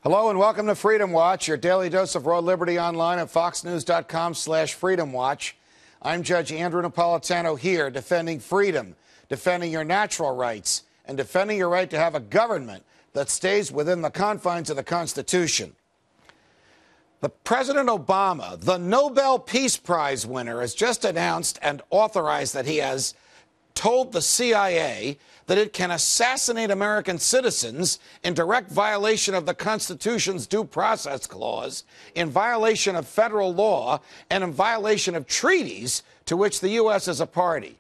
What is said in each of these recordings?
Hello and welcome to Freedom Watch, your daily dose of raw liberty online at foxnews.com/Freedom Watch. I'm Judge Andrew Napolitano here defending freedom, defending your natural rights, and defending your right to have a government that stays within the confines of the Constitution. The President Obama, the Nobel Peace Prize winner, has just announced and authorized that he has told the CIA that it can assassinate American citizens in direct violation of the Constitution's Due Process Clause, in violation of federal law, and in violation of treaties to which the U.S. is a party.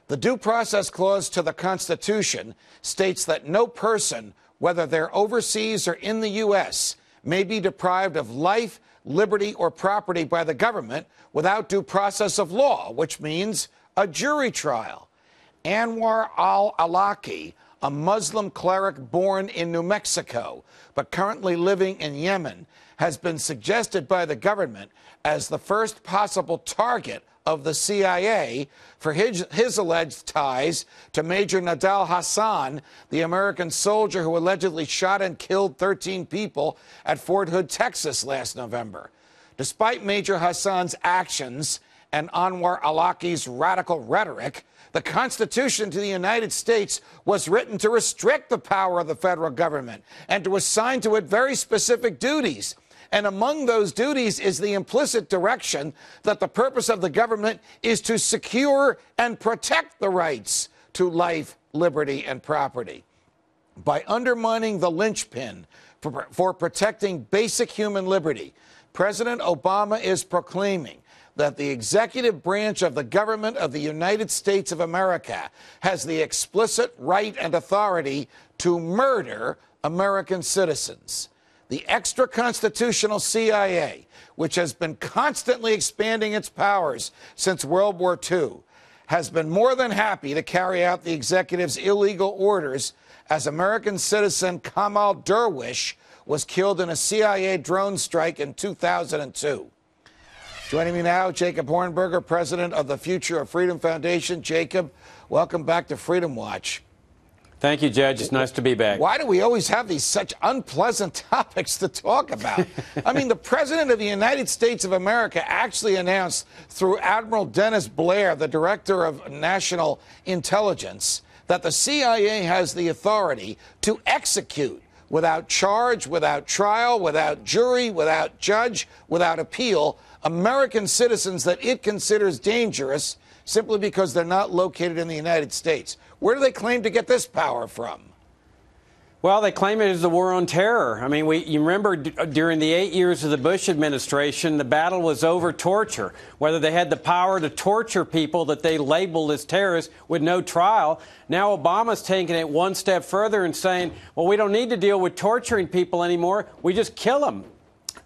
The Due Process Clause to the Constitution states that no person, whether they're overseas or in the U.S., may be deprived of life, liberty, or property by the government without due process of law, which means a jury trial. Anwar al-Awlaki, a Muslim cleric born in New Mexico but currently living in Yemen, has been suggested by the government as the first possible target of the CIA for his alleged ties to Major Nidal Hasan, the American soldier who allegedly shot and killed 13 people at Fort Hood, Texas last November. Despite Major Hasan's actions and Anwar al-Awlaki's radical rhetoric, the Constitution to the United States was written to restrict the power of the federal government and to assign to it very specific duties. And among those duties is the implicit direction that the purpose of the government is to secure and protect the rights to life, liberty, and property. By undermining the linchpin for protecting basic human liberty, President Obama is proclaiming that the executive branch of the government of the United States of America has the explicit right and authority to murder American citizens. The extra-constitutional CIA, which has been constantly expanding its powers since World War II, has been more than happy to carry out the executive's illegal orders as American citizen Kamal Derwish was killed in a CIA drone strike in 2002. Joining me now, Jacob Hornberger, president of the Future of Freedom Foundation. Jacob, welcome back to Freedom Watch. Thank you, Judge. It's nice to be back. Why do we always have these such unpleasant topics to talk about? I mean, the President of the United States of America actually announced through Admiral Dennis Blair, the Director of National Intelligence, that the CIA has the authority to execute without charge, without trial, without jury, without judge, without appeal, American citizens that it considers dangerous simply because they're not located in the United States. Where do they claim to get this power from? Well, they claim it is the war on terror. I mean, you remember during the 8 years of the Bush administration, the battle was over torture, whether they had the power to torture people that they labeled as terrorists with no trial. Now Obama's taking it one step further and saying, well, we don't need to deal with torturing people anymore. We just kill them.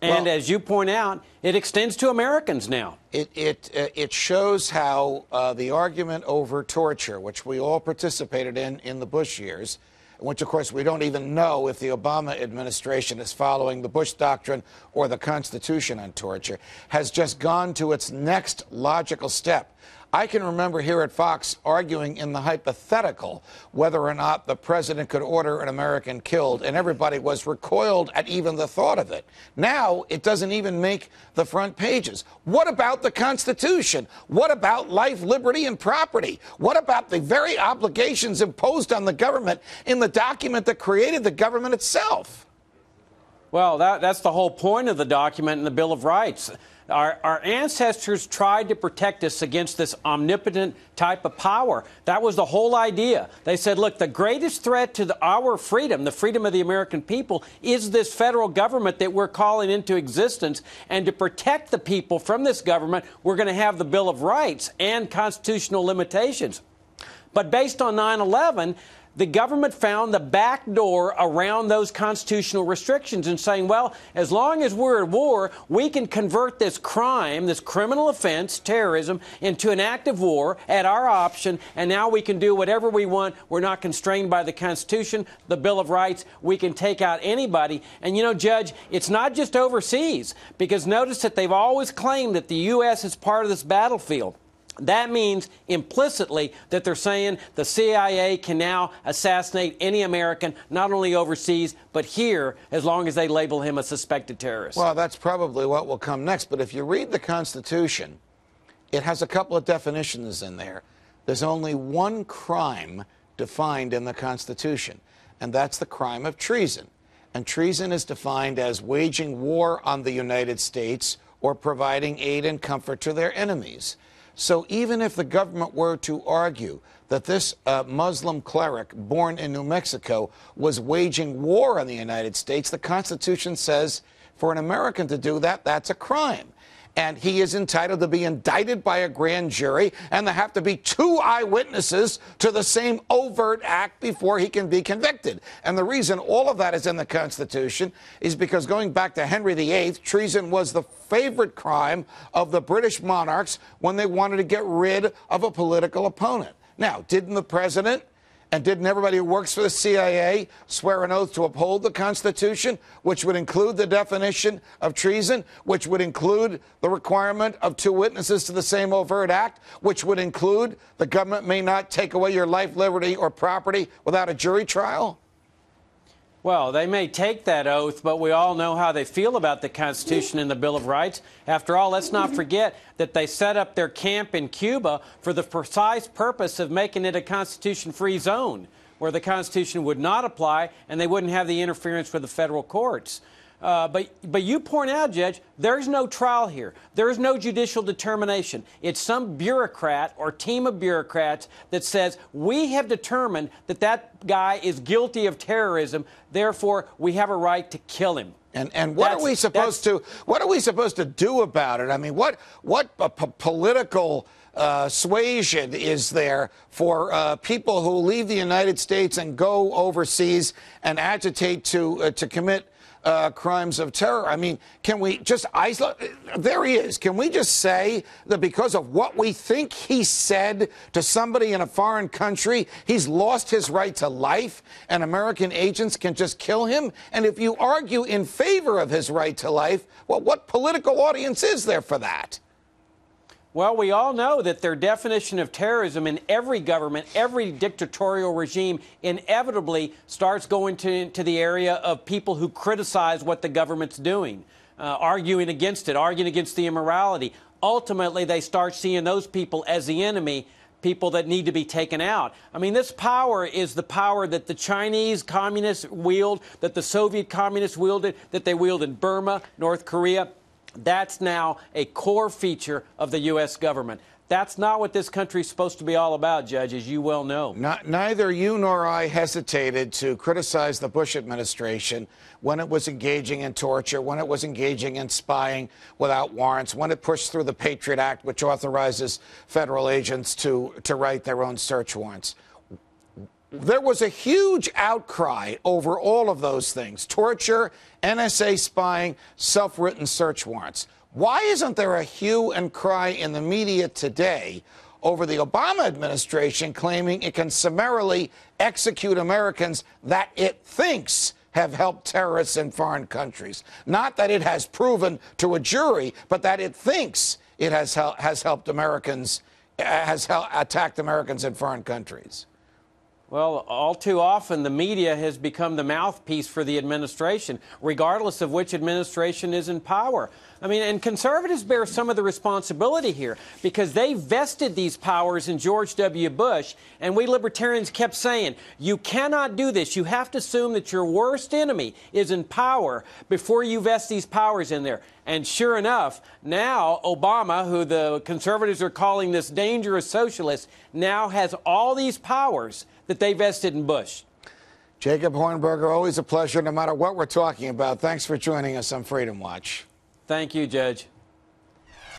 And as you point out, it extends to Americans now. It shows how the argument over torture, which we all participated in the Bush years, which, of course, we don't even know if the Obama administration is following the Bush doctrine or the Constitution on torture, has just gone to its next logical step. I can remember here at Fox arguing in the hypothetical whether or not the president could order an American killed, and everybody was recoiled at even the thought of it. Now it doesn't even make the front pages. What about the Constitution? What about life, liberty, and property? What about the very obligations imposed on the government in the document that created the government itself? Well, that's the whole point of the document in the Bill of Rights. Our ancestors tried to protect us against this omnipotent type of power. That was the whole idea. They said, look, the greatest threat to our freedom, the freedom of the American people, is this federal government that we're calling into existence. And to protect the people from this government, we're going to have the Bill of Rights and constitutional limitations. But based on 9/11, the government found the back door around those constitutional restrictions and saying, well, as long as we're at war, we can convert this crime, this criminal offense, terrorism, into an act of war at our option, and now we can do whatever we want. We're not constrained by the Constitution, the Bill of Rights. We can take out anybody. And, you know, Judge, it's not just overseas, because notice that they've always claimed that the U.S. is part of this battlefield. That means implicitly that they're saying the CIA can now assassinate any American, not only overseas, but here, as long as they label him a suspected terrorist. Well, that's probably what will come next. But if you read the Constitution, it has a couple of definitions in there. There's only one crime defined in the Constitution, and that's the crime of treason. And treason is defined as waging war on the United States or providing aid and comfort to their enemies. So even if the government were to argue that this Muslim cleric born in New Mexico was waging war on the United States, the Constitution says for an American to do that, that's a crime. And he is entitled to be indicted by a grand jury, and there have to be 2 eyewitnesses to the same overt act before he can be convicted. And the reason all of that is in the Constitution is because going back to Henry VIII, treason was the favorite crime of the British monarchs when they wanted to get rid of a political opponent. Now, didn't the president and didn't everybody who works for the CIA swear an oath to uphold the Constitution, which would include the definition of treason, which would include the requirement of 2 witnesses to the same overt act, which would include the government may not take away your life, liberty, or property without a jury trial? Well, they may take that oath, but we all know how they feel about the Constitution and the Bill of Rights. After all, let's not forget that they set up their camp in Cuba for the precise purpose of making it a Constitution-free zone, where the Constitution would not apply and they wouldn't have the interference with the federal courts. But you point out, Judge, there's no trial here. There's no judicial determination. It's some bureaucrat or team of bureaucrats that says, we have determined that that guy is guilty of terrorism, therefore we have a right to kill him. And what are we supposed to do about it? I mean, what political suasion is there for people who leave the United States and go overseas and agitate to commit crimes of terror? I mean, can we just isolate? There he is. Can we just say that because of what we think he said to somebody in a foreign country, he's lost his right to life and American agents can just kill him? And if you argue in favor of his right to life, well, what political audience is there for that? Well, we all know that their definition of terrorism in every government, every dictatorial regime, inevitably starts going to the area of people who criticize what the government's doing, arguing against it, arguing against the immorality. Ultimately, they start seeing those people as the enemy, people that need to be taken out. I mean, this power is the power that the Chinese communists wield, that the Soviet communists wielded, that they wield in Burma, North Korea. That's now a core feature of the U.S. government. That's not what this country is supposed to be all about, Judge, as you well know. Neither you nor I hesitated to criticize the Bush administration when it was engaging in torture, when it was engaging in spying without warrants, when it pushed through the Patriot Act, which authorizes federal agents to write their own search warrants. There was a huge outcry over all of those things: torture, NSA spying, self-written search warrants. Why isn't there a hue and cry in the media today over the Obama administration claiming it can summarily execute Americans that it thinks have helped terrorists in foreign countries? Not that it has proven to a jury, but that it thinks it has helped Americans, attacked Americans in foreign countries. Well, all too often, the media has become the mouthpiece for the administration, regardless of which administration is in power. I mean, and conservatives bear some of the responsibility here because they vested these powers in George W. Bush, and we libertarians kept saying, you cannot do this. You have to assume that your worst enemy is in power before you vest these powers in there. And sure enough, now Obama, who the conservatives are calling this dangerous socialist, now has all these powers that they vested in Bush. Jacob Hornberger, always a pleasure, no matter what we're talking about. Thanks for joining us on Freedom Watch. Thank you, Judge.